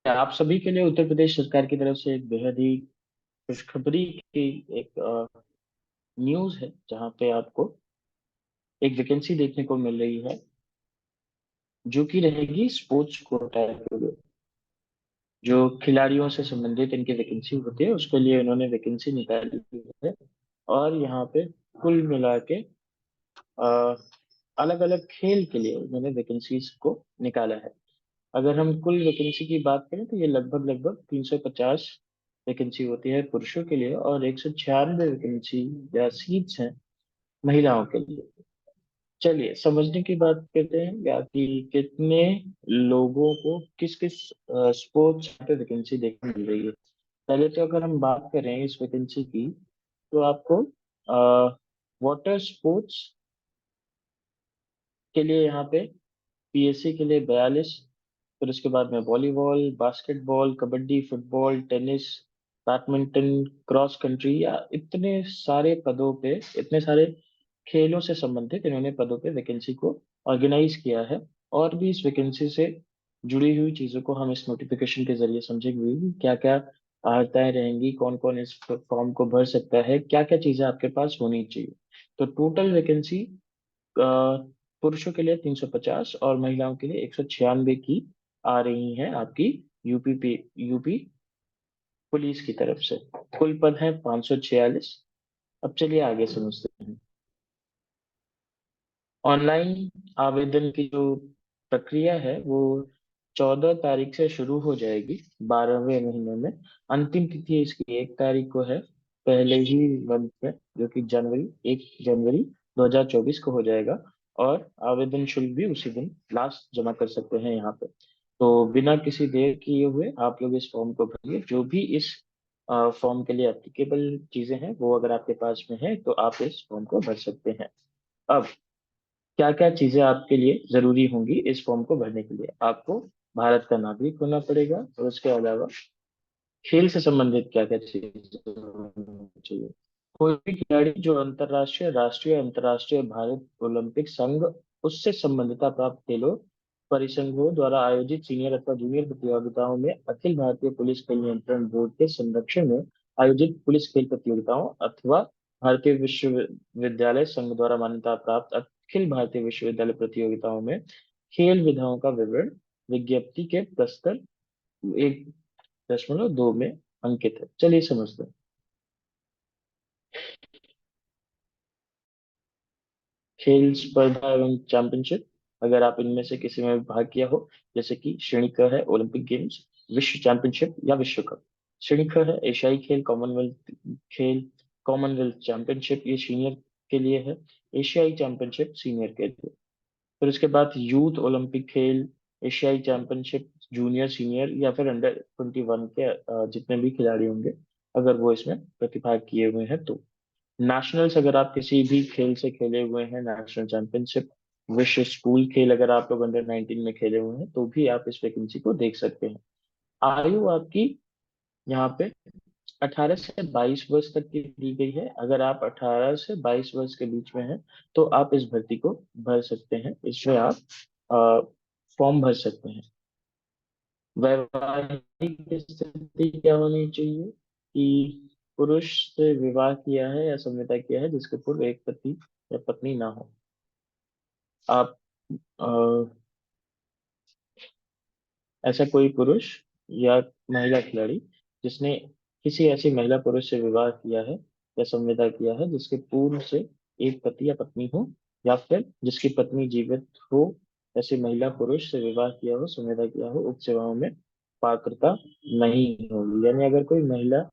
आप सभी के लिए उत्तर प्रदेश सरकार की तरफ से एक बेहद ही खुशखबरी की एक न्यूज़ है, जहां पे आपको एक वैकेंसी देखने को मिल रही है, जो कि रहेगी स्पोर्ट्स कोटा के लिए। जो खिलाड़ियों से संबंधित इनकी वैकेंसी होती है, उसके लिए इन्होंने वैकेंसी निकाली है। और यहाँ पे कुल मिला के अलग अलग खेल के लिए इन्होंने वैकेंसीज को निकाला है। अगर हम कुल वैकेंसी की बात करें तो ये लगभग लगभग 350 वैकेंसी होती है पुरुषों के लिए, और 196 वैकेंसी या सीट्स हैं महिलाओं के लिए। चलिए समझने की बात करते हैं या कि कितने लोगों को किस किस स्पोर्ट्स पे वैकेंसी देखने मिल रही है। पहले तो अगर हम बात करें इस वैकेंसी की, तो आपको वाटर स्पोर्ट्स के लिए यहाँ पे पीएससी के लिए 42, फिर उसके बाद में volleyball, basketball, kabaddi, football, tennis, badminton, cross country, या इतने सारे पदों पे, इतने सारे खेलों से संबंधित इन्होंने पदों पे वैकेंसी को ऑर्गेनाइज किया है। और भी इस वैकेंसी से जुड़ी हुई चीजों को हम इस नोटिफिकेशन के जरिए समझेंगे, क्या क्या आवश्यकताएं रहेंगी, कौन कौन इस फॉर्म को भर सकता है, क्या क्या चीजें आपके पास होनी चाहिए। तो टोटल वैकेंसी पुरुषों के लिए 350 और महिलाओं के लिए 196 की आ रही हैं आपकी यूपी पुलिस की तरफ से। कुल पद है 546। अब चलिए आगे समझते हैं। ऑनलाइन आवेदन की जो प्रक्रिया है वो 14 तारीख से शुरू हो जाएगी, 12वें महीने में। अंतिम तिथि इसकी 1 तारीख को है, पहले ही मंथ में, जो कि जनवरी 1 जनवरी 2024 को हो जाएगा। और आवेदन शुल्क भी उसी दिन लास्ट जमा कर सकते हैं यहाँ पे। तो बिना किसी देर किए हुए आप लोग इस फॉर्म को भरिए। जो भी इस फॉर्म के लिए एप्लीकेबल चीजें हैं वो अगर आपके पास में है तो आप इस फॉर्म को भर सकते हैं। अब क्या क्या चीजें आपके लिए जरूरी होंगी इस फॉर्म को भरने के लिए। आपको भारत का नागरिक होना पड़ेगा, और उसके अलावा खेल से संबंधित क्या क्या चीजें होनी चाहिए। कोई भी खिलाड़ी जो अंतर्राष्ट्रीय, राष्ट्रीय, अंतर्राष्ट्रीय, भारत ओलंपिक संघ उससे संबंधिता प्राप्त खेलों परिसंघों द्वारा आयोजित सीनियर अथवा जूनियर प्रतियोगिताओं में, अखिल भारतीय पुलिस खेल नियंत्रण बोर्ड के संरक्षण में आयोजित पुलिस खेल प्रतियोगिताओं अथवा भारतीय विश्वविद्यालय संघ द्वारा मान्यता प्राप्त अखिल भारतीय विश्वविद्यालय प्रतियोगिताओं में खेल विधाओं का विवरण विज्ञप्ति के प्रस्तर 1.2 में अंकित है। चलिए समझते हैं। खेल स्पर्धा एवं चैंपियनशिप, अगर आप इनमें से किसी में भाग किया हो, जैसे कि श्रेणी क है ओलंपिक गेम्स, विश्व चैंपियनशिप या विश्व कप। श्रेणी ख है एशियाई खेल, खेल कॉमनवेल्थ चैंपियनशिप, ये सीनियर के लिए है। एशियाई चैंपियनशिप सीनियर के लिए। फिर उसके बाद यूथ ओलंपिक खेल, एशियाई चैंपियनशिप जूनियर, सीनियर या फिर अंडर 21 के जितने भी खिलाड़ी होंगे, अगर वो इसमें प्रतिभाग किए हुए हैं तो। नेशनल्स, अगर आप किसी भी खेल से खेले हुए हैं, नेशनल चैंपियनशिप। विश्व स्कूल खेल, अगर आप लोग अंडर 19 में खेले हुए हैं तो भी आप इस वैकेंसी को देख सकते हैं। आयु आपकी यहाँ पे 18 से 22 वर्ष तक की दी गई है। अगर आप 18 से 22 वर्ष के बीच में हैं तो आप इस भर्ती को भर सकते हैं, इसमें आप फॉर्म भर सकते हैं। वैवाहिक स्थिति क्या होनी चाहिए कि पुरुष से विवाह किया है या समझौता किया है जिसके पूर्व एक पति या पत्नी ना हो। आप अ, ऐसा कोई पुरुष या महिला खिलाड़ी जिसने किसी ऐसी महिला पुरुष से विवाह किया है या समझौता किया है जिसके पूर्व से एक पति या पत्नी हो, या फिर जिसकी पत्नी जीवित हो, ऐसी महिला पुरुष से विवाह किया हो, समझौता किया हो, उप सेवाओं में पात्रता नहीं होगी। यानी अगर कोई महिला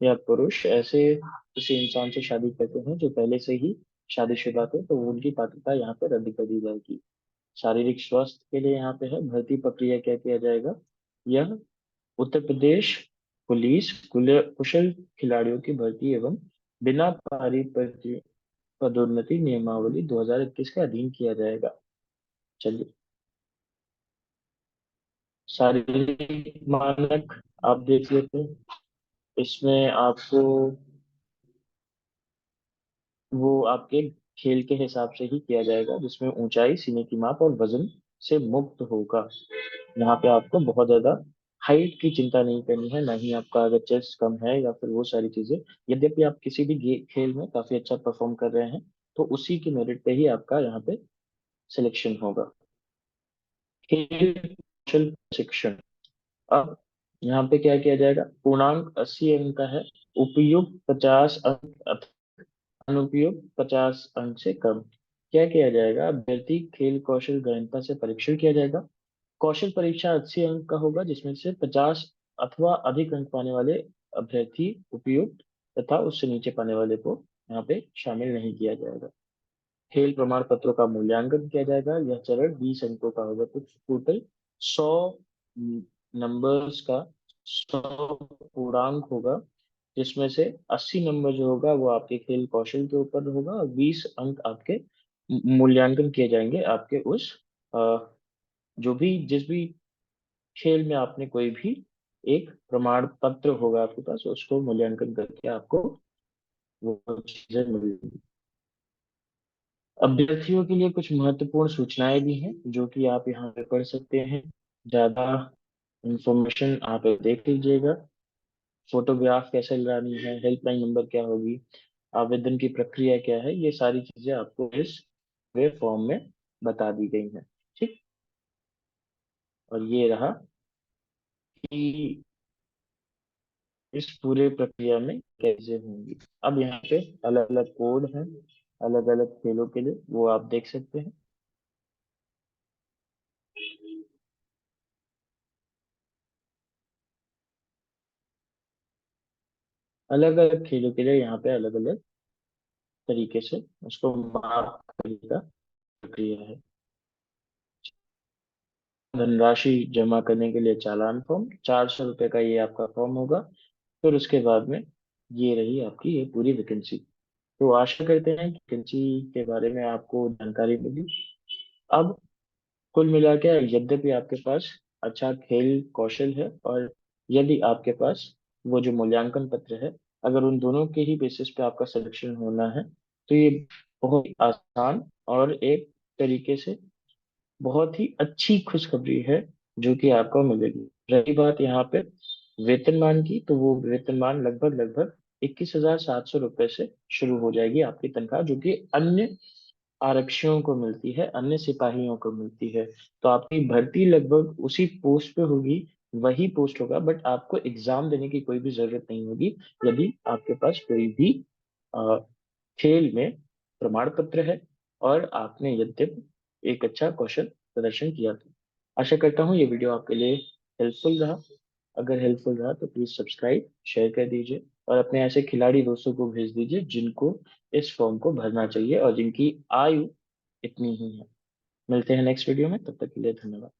या पुरुष ऐसे किसी इंसान से शादी करते हैं जो पहले से ही शादीशुदा थे, तो उनकी पात्रता यहाँ पे रद्द कर दी जाएगी। शारीरिक स्वास्थ्य के लिए यहाँ पे है भर्ती प्रक्रिया क्या किया जाएगा। यह उत्तर प्रदेश पुलिस कुशल खिलाड़ियों की भर्ती एवं बिना पारिपत्र पदोन्नति नियमावली 2021 के अधीन किया जाएगा। चलिए, शारीरिक मानक आप देख लेते हैं। इसमें आपको वो आपके खेल के हिसाब से ही किया जाएगा, जिसमें ऊंचाई, सीने की माप और वजन से मुक्त होगा। यहाँ पे आपको बहुत ज्यादा हाइट की चिंता नहीं करनी है, ना ही आपका अगर चेस्ट कम है या फिर वो सारी चीजें। यद्यपि आप किसी भी खेल में काफी अच्छा परफॉर्म कर रहे हैं, तो उसी के मेरिट पे ही आपका यहाँ पे सिलेक्शन होगा। खेल कौशल प्रशिक्षण। अब यहाँ पे क्या किया जाएगा, पूर्णांक 80 अंक का है, उपयुक्त 50 अंक अथवा अनुपयुक्त 50 अंक से कम। क्या किया जाएगा, अभ्यर्थी खेल कौशल गहनता से परीक्षण किया जाएगा। कौशल परीक्षा 80 अंक का होगा, जिसमें से 50 अथवा अधिक अंक पाने वाले अभ्यर्थी उपयुक्त तथा उससे नीचे पाने वाले को यहाँ पे शामिल नहीं किया जाएगा। खेल प्रमाण पत्रों का मूल्यांकन किया जाएगा। यह चरण 20 अंकों का होगा, तो टोटल 100 नंबर्स का 100 पूर्णांक होगा, जिसमें से 80 नंबर जो होगा वो आपके खेल कौशल के ऊपर होगा, और 20 अंक आपके मूल्यांकन किए जाएंगे आपके उस जो भी जिस भी खेल में आपने कोई भी एक प्रमाण पत्र होगा आपके पास, उसको मूल्यांकन करके आपको वो चीजें मिलेंगी। अभ्यर्थियों के लिए कुछ महत्वपूर्ण सूचनाएं भी हैं जो कि आप यहाँ पे पढ़ सकते हैं। ज्यादा इंफॉर्मेशन आप देख लीजिएगा। फोटोग्राफ कैसे लगानी है, हेल्पलाइन नंबर क्या होगी, आवेदन की प्रक्रिया क्या है, ये सारी चीजें आपको इस वे फॉर्म में बता दी गई हैं। ठीक। और ये रहा कि इस पूरे प्रक्रिया में कैसे होंगी। अब यहाँ पे अलग अलग कोड हैं अलग अलग खेलों के लिए, वो आप देख सकते हैं। अलग अलग खेलों के लिए यहाँ पे अलग अलग तरीके से उसको मार्क करने का प्रक्रिया है। धनराशि जमा करने के लिए चालान फॉर्म, 400 रुपये का ये आपका फॉर्म होगा। फिर उसके बाद में ये रही आपकी ये पूरी वैकेंसी। तो आशा करते हैं कि वैकेंसी के बारे में आपको जानकारी मिली। अब कुल मिला के, यद्यपि आपके पास अच्छा खेल कौशल है, और यदि आपके पास वो जो मूल्यांकन पत्र है, अगर उन दोनों के ही बेसिस पे आपका सिलेक्शन होना है, तो ये बहुत ही आसान और एक तरीके से बहुत ही अच्छी खुशखबरी है जो कि आपको मिलेगी। रही बात यहाँ पे वेतनमान की, तो वो वेतनमान लगभग लगभग 21,700 रुपये से शुरू हो जाएगी आपकी तनख्वाह, जो कि अन्य आरक्षियों को मिलती है, अन्य सिपाहियों को मिलती है। तो आपकी भर्ती लगभग उसी पोस्ट पे होगी, वही पोस्ट होगा, बट आपको एग्जाम देने की कोई भी जरूरत नहीं होगी यदि आपके पास कोई भी अ, खेल में प्रमाण पत्र है और आपने यद्यप एक अच्छा कौशल प्रदर्शन किया था। आशा करता हूँ ये वीडियो आपके लिए हेल्पफुल रहा। अगर हेल्पफुल रहा तो प्लीज सब्सक्राइब शेयर कर दीजिए, और अपने ऐसे खिलाड़ी दोस्तों को भेज दीजिए जिनको इस फॉर्म को भरना चाहिए और जिनकी आयु इतनी ही है। मिलते हैं नेक्स्ट वीडियो में, तब तक के लिए धन्यवाद।